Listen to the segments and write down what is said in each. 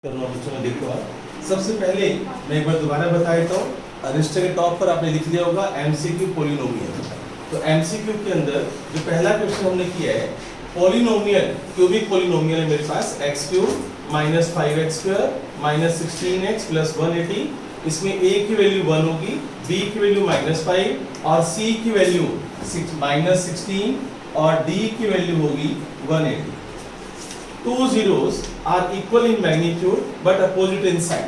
करना बच्चों में देखो आप सबसे पहले मैं एक बार दोबारा बता देता हूँ। रजिस्टर के टॉप पर आपने लिख लिया होगा एमसीक्यू पॉलिनोमियल। तो एमसीक्यू के अंदर जो पहला क्वेश्चन हमने किया है पॉलिनोमियल, क्यूबिक पॉलिनोमियल है मेरे पास x cube minus 5x² minus 16x plus 180। इसमें a की वैल्यू 1 होगी, b की वैल्यू -5 और c की वैल्यू -16 और d की वैल्यू होगी 180। Two zeros are equal in magnitude but opposite in sign.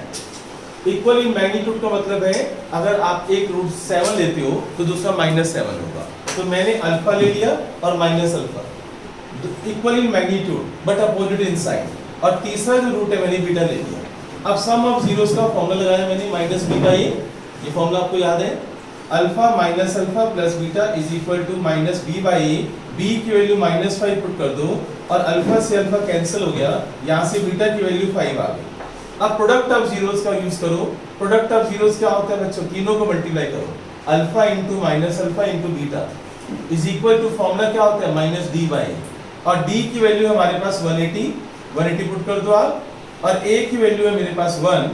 Equal in magnitude का मतलब है अगर आप एक रूट 7 लेते हो तो दूसरा -7 होगा। तो मैंने अल्फा ले लिया और minus alpha. Equal in magnitude but opposite in sign. और तीसरा जो रूट है मैंने बीटा ले लिया। अब सम ऑफ जीरोस का फॉर्मूला लगाया मैंने माइनस बीटा ए। ये फॉर्मूला आपको याद है, alpha minus alpha plus beta is equal to minus b by a. B की वैल्यू -5 पुट कर दो और अल्फा से अल्फा कैंसिल हो गया, यहाँ से बीटा की वैल्यू 5 आ गई। अब प्रोडक्ट ऑफ जीरोस का यूज करो। प्रोडक्ट ऑफ जीरोस क्या होता है बच्चों? तीनों को मल्टीप्लाई करो, alpha into minus alpha into beta is equal to formula क्या होता है माइनस डी बाई। और डी की वैल्यू हमारे पास 180 पुट कर दो आप, और ए की वैल्यू है मेरे पास 1।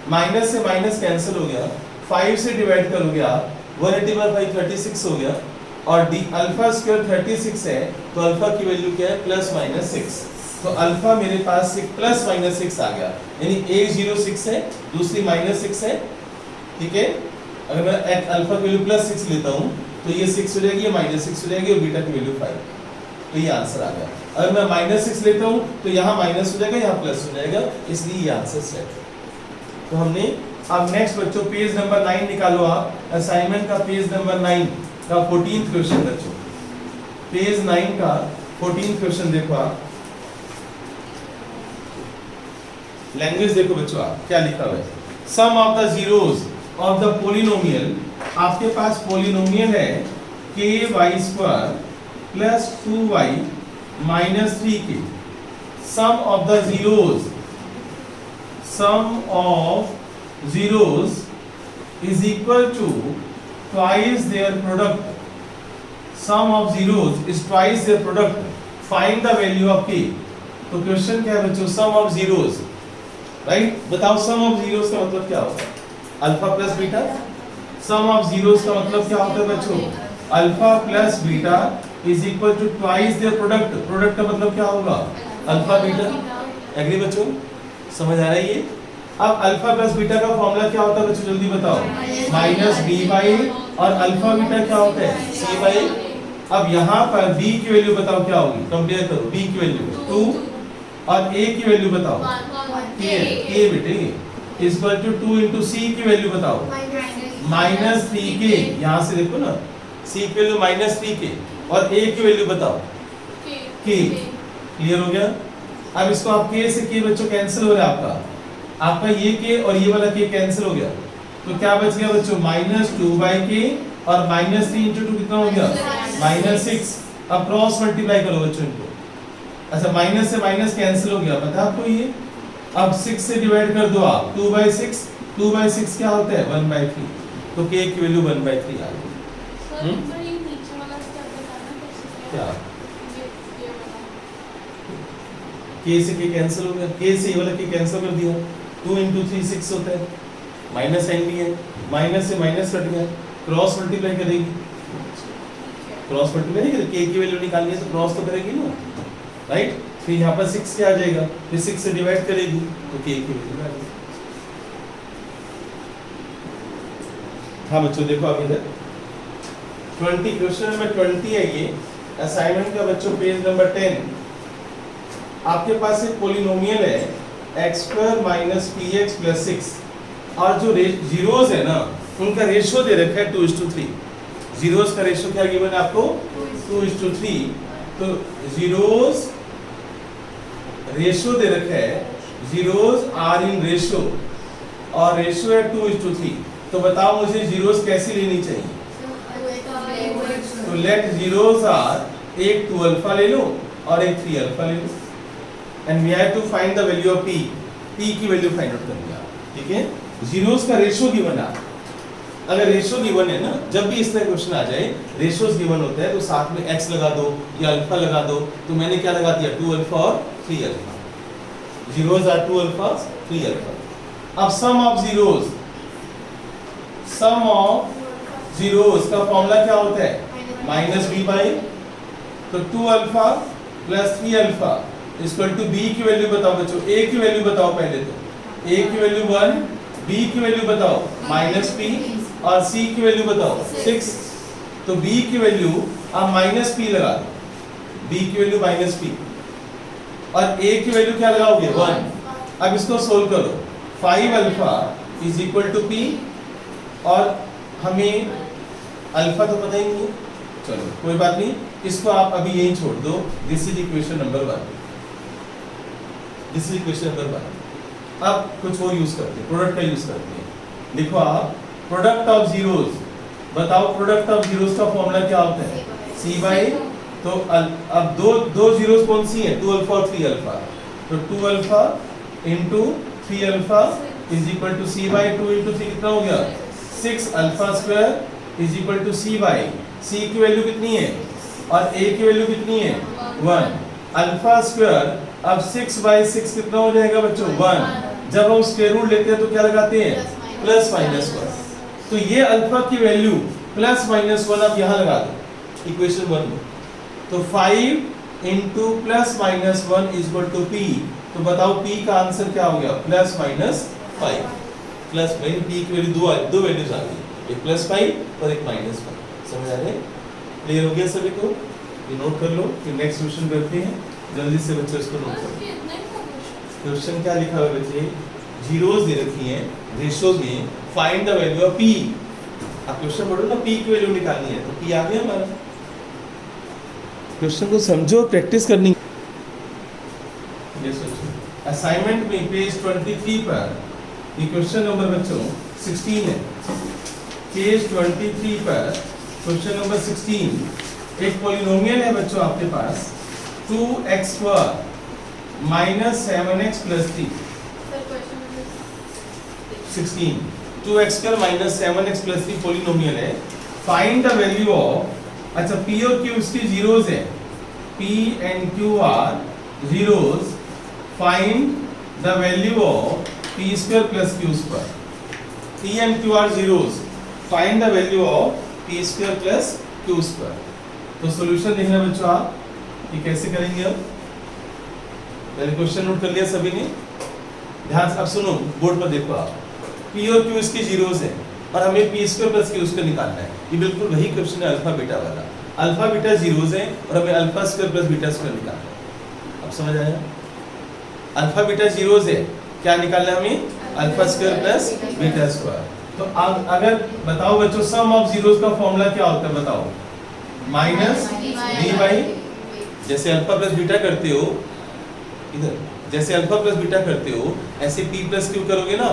माइनस से माइनस कैंसिल हो गया, 5 से डिवाइड करोगे आप 180 बाय 5 36 हो गया। और डी अल्फा स्क्वायर 36 है तो अल्फा की वैल्यू क्या है +-6। तो अल्फा मेरे पास प्लस माइनस 6 आ गया, यानी एक 06 है दूसरी -6 है। ठीक है, अगर मैं अल्फा की वैल्यू +6 लेता हूँ तो ये 6 हो जाएगी, ये -6 हो जाएगी और बीटा की वैल्यू 5। तो ये आंसर आ गया। अगर मैं -6 लेता हूँ तो यहाँ माइनस हो जाएगा, यहाँ प्लस हो जाएगा, इसलिए ये आंसर सेट है। तो हमने अब नेक्स्ट बच्चों पेज नंबर 9 निकालो आप। असाइनमेंट का पेज नंबर 9 का 14th क्वेश्चन बच्चों, पेज 9 का 14th क्वेश्चन देखो आप। लैंग्वेज देखो बच्चों आप क्या लिखा हुआ है। Sum of the zeros of the polynomial. आपके पास पोलिनोमियल है ky² plus 2y minus 3k। Sum of the zeros, sum of zeros is equal to twice their product. Sum of zeros is twice their product. Find the value of k. तो question क्या है बच्चों? Sum of zeros, right? बताओ sum of zeros का मतलब क्या होता है? Alpha plus beta. Sum of zeros का मतलब क्या होता है बच्चों? Alpha plus beta is equal to twice their product. Product का मतलब क्या होगा? Alpha beta. एग्री बच्चों? समझ आ रहा है ये? अब अल्फा प्लस बीटा का फॉर्मूला क्या होता है बच्चों? जल्दी बताओ। -b/a। और अल्फा बीटा क्या होता है? c/a। अब यहाँ पर b की वैल्यू बताओ क्या होगी? कंपेयर करो। b की वैल्यू 2 और a की वैल्यू बताओ k बेटे is equal to 2 into c की वैल्यू बताओ -3k। यहाँ से देखो ना, c की वैल्यू -3k और a की वैल्यू बताओ k। क्लियर हो गया? अब इसको आप k से k बच्चों कैंसिल हो रहा है आपका ये k और ये वाला k कैंसिल हो गया। तो क्या बच गया बच्चों? -2/k और -3 इंटू 2 कितना हो गया? -6। अब क्रॉस मल्टीप्लाई करो बच्चों इनको। अच्छा, माइनस से माइनस कैंसिल हो गया, पता आपको ये? अब 6 से डिवाइड कर दो आप 2/6। 2/6 क्या होता है? 1/3। तो k की वैल्यू 1/3 आ गई। क्या k से k कैंसिल हो गया, k से ये वाला k कैंसिल कर दिया। 2 इंटू 3 6 होता है, माइनस साइन भी है, माइनस से माइनस कट गया, क्रॉस मल्टीप्लाई करेगी। क्रॉस मल्टीप्लाई नहीं करेगी, k की वैल्यू निकालनी है तो क्रॉस तो करेगी ना, राइट? फिर यहाँ पर 6 क्या आ जाएगा, फिर 6 से डिवाइड करेगी तो k की वैल्यू आ जाएगी। हाँ बच्चों देखो आप इधर 20 क्वेश्चन नंबर 20 है ये असाइनमेंट का बच्चों, पेज नंबर 10। आपके पास एक पोलिनोमियल है x² माइनस px प्लस 6 और जो जीरोस है ना उनका रेशियो दे रखा है 2:3। जीरोस का रेशियो क्या गिवन है आपको? 2:3। तो जीरोस रेशियो दे रखा है, जीरोस आर इन रेशियो और रेशियो है 2:3। तो बताओ मुझे जीरोस कैसी लेनी चाहिए? तो लेट जीरोस आर, एक 2 अल्फा ले लो और एक 3 अल्फा ले लो, and we have to find the value of p। p की वैल्यू फाइंड आउट करनी है, ठीक है? जीरोस का रेशियो गिवन है। अगर रेशियो गिवन है ना, जब भी इस तरह क्वेश्चन आ जाए रेशियोस गिवन होता है तो साथ में x लगा दो या अल्फा लगा दो। तो मैंने क्या लगा दिया? 2 अल्फा और 3 alpha. Zeros are 2 alpha 3 alpha. अब सम ऑफ जीरोज का फॉर्मूला क्या होता है? माइनस बी बाई, तो 2 alpha plus 3 alpha equal to b की वैल्यू बताओ बच्चों. ए की वैल्यू बताओ पहले. तो ए की वैल्यू 1, बी की वैल्यू बताओ माइनस पी, और सी की वैल्यू बताओ 6. तो बी की वैल्यू आप माइनस पी लगा दो, बी की वैल्यू माइनस पी, और ए की वैल्यू क्या लगाओगे? 1. अब इसको सोल्व करो. 5 alpha is equal to p, और हमें अल्फा तो पता ही नहीं है. चलो कोई बात नहीं, इसको आप अभी यही छोड़ दो. This is equation number 1. This is equation number 1. अब कुछ और यूज करते हैं, प्रोडक्ट का यूज करते हैं. देखो आप, प्रोडक्ट ऑफ जीरोज बताओ. प्रोडक्ट ऑफ जीरोज का फॉर्मूला क्या होता है? सी बाई, तो अब दो जीरोज कौन सी है? 2 अल्फा और 3 अल्फा. तो 2 alpha into 3 alpha is equal to C by 2 into 3 कितना हो गया? 6 alpha square is equal to C by, C की वैल्यू कितनी है और ए की वैल्यू कितनी है? 1. अल्फा स्क्वायर, अब 6 बाई 6 कितना हो जाएगा बच्चों? 1. जब हम स्क्वायर रूट लेते हैं तो क्या लगाते हैं? Plus minus 1. तो ये अल्फा की वैल्यू प्लस माइनस 1 आप यहाँ लगा दो इक्वेशन 1 में. तो 5 into plus minus 1 is equal to p. तो बताओ पी का आंसर क्या हो गया? Plus minus 5. प्लस पी की वैल्यू दो वैल्यूज आ गई, एक प्लस 5 और एक माइनस 5. समझ आ रहे हैं? क्लियर हो गया सभी को? ये नोट कर लो, फिर नेक्स्ट क्वेश्चन करते हैं. जल्दी से बच्चों इसको नोट करो. क्वेश्चन क्या लिखा हुआ है बच्चे? जीरोस दे रखी हैं रेशियोज में, find the value of P. आप क्वेश्चन पढ़ो ना, पी की वैल्यू निकालनी है. तो पी आ गया हमारा. क्वेश्चन को समझो, प्रैक्टिस करनी. ये सोचो, असाइनमेंट में पेज 23 पर ये क्वेश्चन नंबर बच्चों 16 है. पेज 23 पर क्वेश्चन नंबर 16. एक पॉलिनोमियल है बच्चों आपके पास 2x square minus 7x plus 3. 16 2x square minus 7x plus 3 polynomial है. फाइंड द वैल्यू ऑफ, अच्छा p और q इसकी जीरोस है, p and q are zeros. Find the value of p square plus q square. p and q are zeros. Find the value of p square plus q square. तो solution देखना बच्चों आप, ये कैसे करेंगे. अब पहले क्वेश्चन नोट कर लिया सभी ने? ध्यान से अब सुनो, बोर्ड पर देखो आप. p और q इसकी जीरोस है और हमें p square plus q square निकालना है. ये बिल्कुल वही क्वेश्चन है अल्फा बीटा वाला. अल्फा बीटा जीरोस है और हमें alpha square plus beta square निकालना है. अब समझ आया? अल्फा बीटा जीरोस है, क्या निकालना है हमें? Alpha square plus beta square. तो अब अगर बताओ बच्चों, सम ऑफ जीरोस का फॉर्मूला क्या होता है? बताओ. माइनस बी बाई, जैसे अल्फा प्लस बीटा करते हो इधर, जैसे अल्फा प्लस बीटा करते हो ऐसे p प्लस क्यू करोगे ना.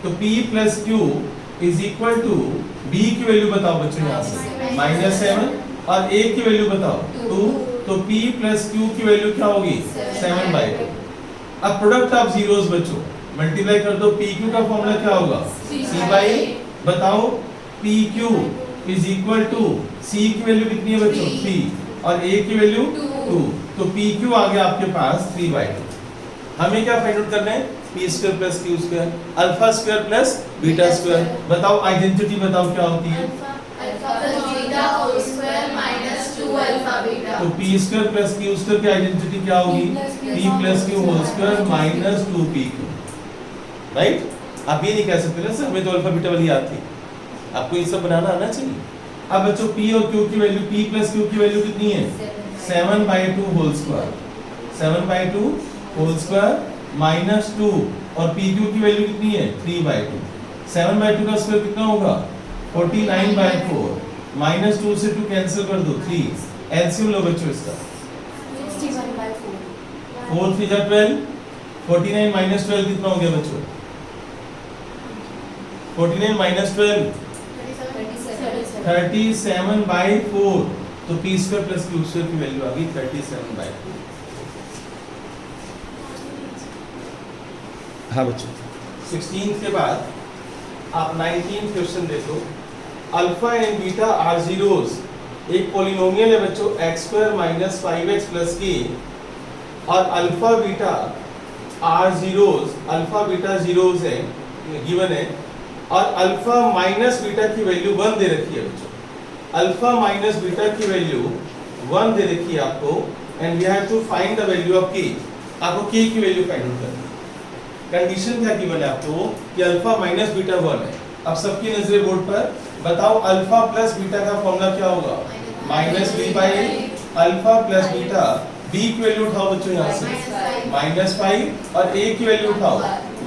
तो p plus q is equal to b की वैल्यू बताओ बच्चों यहाँ से -7 और a की वैल्यू बताओ 2. तो p प्लस q की वैल्यू क्या होगी? 7/2. अब प्रोडक्ट ऑफ जीरोस बच्चों मल्टीप्लाई कर दो. pq का फॉर्मूला क्या होगा? c बाई, बताओ pq is equal to c की वैल्यू कितनी है बच्चों? 3 और a की वैल्यू 2. तो pq आ गया आपके पास 3/2. हमें क्या फाइंड आउट करना है? p square plus q square, alpha square plus beta square. बताओ आइडेंटिटी बताओ क्या होती है? तो p square plus q square की आइडेंटिटी क्या होगी? p plus q whole square minus 2pq. Right? आप ये नहीं कह सकते ना सर हमें तो अल्फा बीटा वाली याद थी. आपको ये सब बनाना आना चाहिए. अब बच्चों p और q की वैल्यू, p प्लस q की वैल्यू कितनी है? 7/2 whole square. 7/2 whole square minus 2 और pq की वैल्यू कितनी है? 3/2. 7/2 का स्क्वायर कितना होगा? 49/4. माइनस 2 से 2 कैंसिल कर दो 3. एलसीएम लो बच्चों इसका. 4 3 जा 12. 49 माइनस 12 कितना हो गया बच्चों? 49 माइनस 12 37/4. तो p square plus q square की वैल्यू आ गई 37/4. हाँ बच्चों, 16 के बाद आप 19 क्वेश्चन देखो. Alpha and beta are zeros. एक पॉलिनोमियल है बच्चों x² - 5x + k और alpha beta are zeros, alpha beta zeros है गिवन है, और अल्फा माइनस बीटा की वैल्यू 1 दे रखी है बच्चों। अल्फा माइनस बीटा की वैल्यू 1 दे रखी है आपको, and we have to find the value of k. आपको के की वैल्यू फाइंड आउट करनी है। कंडीशन क्या गिवन है आपको कि अल्फा माइनस बीटा 1 है। अब सबकी नजरें बोर्ड पर, बताओ अल्फा प्लस बीटा का फॉर्मूला क्या होगा? Minus b by alpha plus beta. B की वैल्यू उठाओ बच्चों यहाँ से -5 और ए की वैल्यू उठाओ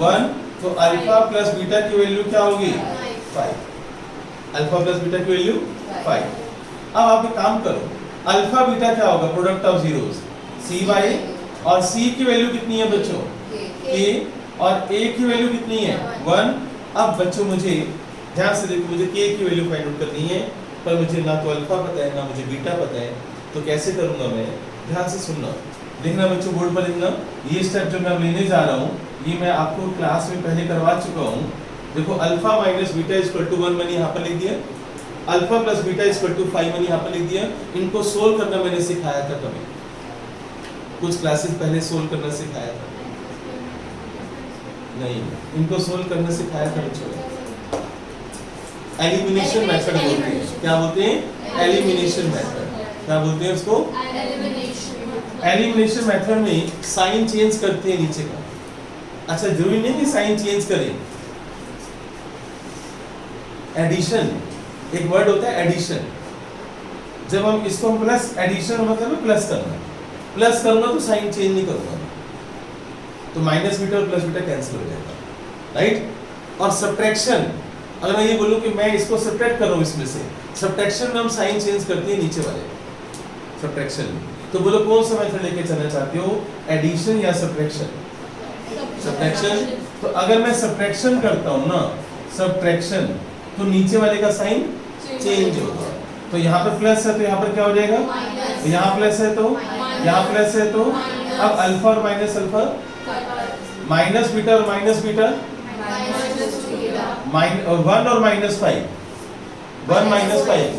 1, तो अल्फा प्लस बीटा की वैल्यू क्या होगी? 5। अल्फा प्लस बीटा की वैल्यू 5। अब आप एक काम करो, अल्फा बीटा क्या होगा? Product of zeros c by, और c की वैल्यू कितनी है बच्चों? k, और a की वैल्यू कितनी है? 1। अब बच्चों मुझे ध्यान से देखो, मुझे k की वैल्यू फाइंड आउट करनी है, पर मुझे ना तो अल्फा पता है ना मुझे बीटा पता है, तो कैसे करूंगा मैं? ध्यान से सुनना, देखना बच्चों, बोर्ड पर लिखना। ये स्टेप जो मैं लेने जा रहा हूँ ये मैं आपको क्लास में पहले करवा चुका हूँ। देखो alpha minus beta equal to 1 मैंने यहाँ पर लिख दिया, alpha plus beta equal to 5 मैंने यहाँ पर लिख दिया। इनको सोल्व करना मैंने सिखाया था कभी, कुछ क्लासेस पहले सोल्व करना सिखाया था, नहीं इनको सोल्व करना सिखाया था बच्चों। एलिमिनेशन मेथड बोलते हैं। क्या बोलते हैं? Elimination method. क्या बोलते हैं उसको? एलिमिनेशन मेथड में साइन चेंज करते हैं नीचे का। अच्छा जरूरी नहीं कि साइन चेंज करें। एडिशन, एक वर्ड होता है एडिशन। जब हम इसको प्लस, एडिशन मतलब प्लस करना, प्लस करूंगा तो साइन चेंज नहीं करूंगा, तो माइनस बीटा और प्लस बीटा कैंसिल हो जाएगा, राइट। और सब्ट्रैक्शन, अगर मैं ये बोलूं कि मैं इसको सब्ट्रैक्ट कर रहा हूं इसमें से, सब्ट्रैक्शन में हम साइन चेंज करते हैं नीचे वाले सब्ट्रैक्शन में। तो बोलो कौन सा मेथड लेके चलना चाहते हो, एडिशन या सब्ट्रैक्शन? सब्ट्रैक्शन। तो अगर मैं सब्ट्रैक्शन करता हूं ना, सब्ट्रैक्शन, तो नीचे वाले का साइन चेंज होगा। तो यहाँ पर प्लस है तो यहाँ पर क्या हो जाएगा? तो यहाँ प्लस है तो यहाँ प्लस है, तो अब अल्फा और माइनस अल्फा, माइनस बीटा और माइनस बीटा, 1 और -5, 1 -5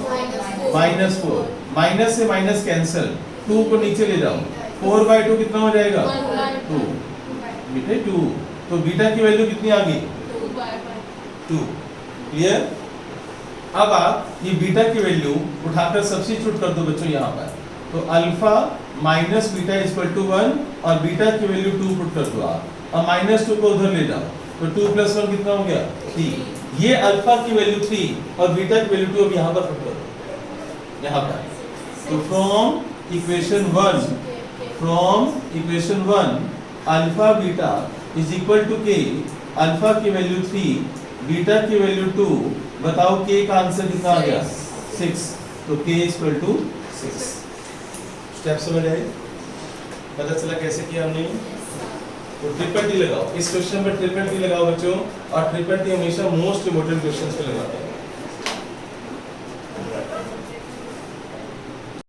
-4, माइनस से माइनस कैंसिल, 2 को नीचे ले जाओ, 4/2 कितना हो जाएगा? 2 बेटे 2। तो बीटा की वैल्यू कितनी आ गई? 2। क्लियर? अब आप ये बीटा की वैल्यू उठाकर सब्स्टिट्यूट कर दो बच्चों यहाँ पर, तो alpha minus beta equal to 1 और बीटा की वैल्यू 2 पुट कर दो आप, और -2 को उधर ले जाओ, तो 2 + 1 कितना हो गया? 3। ये अल्फा की वैल्यू 3 और बीटा की वैल्यू 2 अब यहाँ पर पुट कर दो, यहाँ पर। तो from equation 1 alpha beta is equal to k, alpha की वैल्यू 3, बीटा की वैल्यू 2, बताओ के का आंसर कितना आ गया? 6। तो के इक्वल टू 6। स्टेप समझ आए? पता चला कैसे किया हमने? तो ट्रिपल टी लगाओ इस क्वेश्चन पर, ट्रिपल टी लगाओ बच्चों, और ट्रिपल टी हमेशा मोस्ट इम्पोर्टेंट क्वेश्चंस पे लगाते हैं।